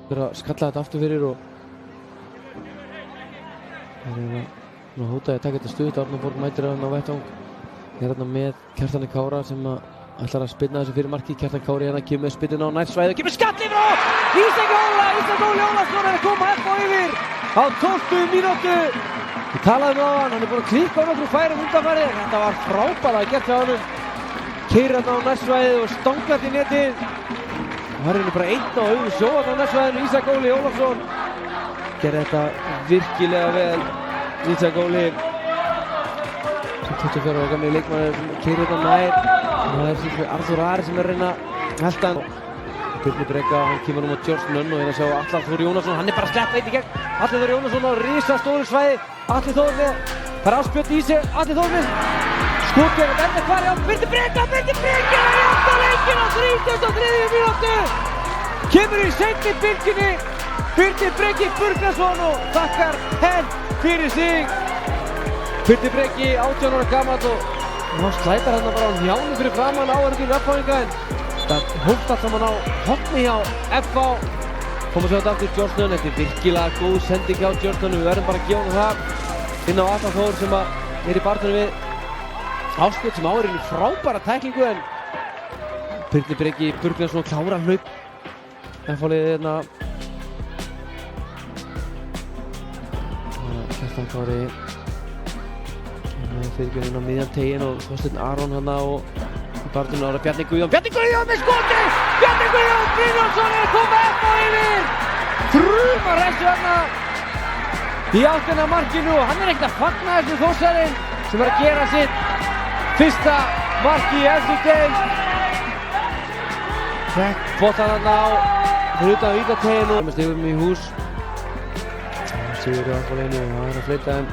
vera að skalla þetta aftur fyrir og það er að hóta að taka þetta stutt. Árnaborg mætir hann á vettvang. Ég er hérna með Kjartani Kára sem ætlar að spinna þessu fyrir markið. Kjartan Kári hérna kemur með spinnuna á nærsvæði og kemur skall yfir á Ísak Óli Ólafsson er að koma FH yfir á 12. mínútu. Ég talaði með hann er búinn að klikka á nokkrum færum undanfarið. Þetta var frábærlega gert hjá honum. Keyrir hérna á nærsvæðið og stanglar í netið. Það er bara einn á auðvitað sjóðan á nærsvæðinu. Ísak Óli Ólafsson gerði þetta virkilega vel. Ísak Óli 24 ára gamli leikmaður sem keyrir þetta nær. Það er sem Arþór Ari sem er að reyna að halda hann. Birnir Breka, hann kemur á George Nunn og hérna sjá Atli Þór Jónasson, hann er bara að sleppa eitt í gegn. Atli Þór Jónasson á risastóru svæði. Atli Þór með, það er áspjöld í sig. Atli Þór með skotgerð og verður hvar á Birnir Breka að jafna leikinn á 33. mínútu. Kemur í seinni bylgjunni. Birnir Breki Burgnason og þakkar henn fyrir sig. Birnir Breki 18 ára gamall og hann slætar hérna bara á njánum fyrir framan áhörðum FH-inga en það hóft allt saman á hotni hjá FH. Komum svo þetta aftur George Nunn. Þetta er virkilega góð sending hjá George Nunn. Við verðum bara að gefa hann það inn á Atla Þór sem er í barninu við áspjöld sem áður í frábæra tæklingu en Birnir Breki Burgnason klára hlaup. FH-liðið hérna Kjartan Kári fyrirgjöfinn á miðjan teginn og Þorsteinn Aron hérna og í barninu ára Bjarni Guðjón með skoti! Bjarni Guðjón Brynjólfsson er komið FH yfir! Þrumar þessu hérna í áttina að markinu og hann er ekkert að fagna þessu Þórsarinn sem er að gera sitt fyrsta mark í efstu deild. Fekk boltann þarna á fyrir utan vítateginn og með stigum í hús. Sigur í FH-liðinu og það er að fleita þeim.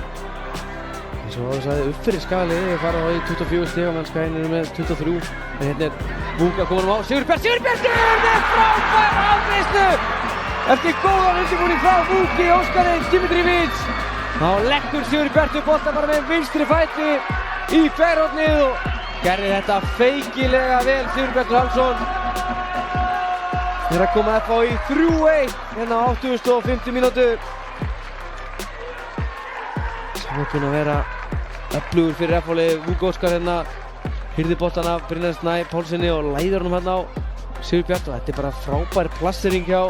Eins og áður sagði uppfyrir skagaliðið og fara þá í 24 stig meðan Skaginn eru með 23. En hérna er Vúka komin á Sigurbjartur með frábæra afgreiðslu! Eftir góðan undirbúning frá Vúki Óskarinn Dimitrijevic. Þá leggur Sigurbjartur boltann bara með vinstri fæti í berhornið og gerði þetta feikilega vel Sigurbjartur Hallsson. Þeir að koma FH í 3-1 hérna á 85. mínútu. Það er búinn að vera öflugur fyrir FH-liðið. Vúki Óskar hérna hirði boltann af Brynjari Snæ Pálssyni og læðir honum hérna á Sigurbjart og þetta er bara frábær plassering hjá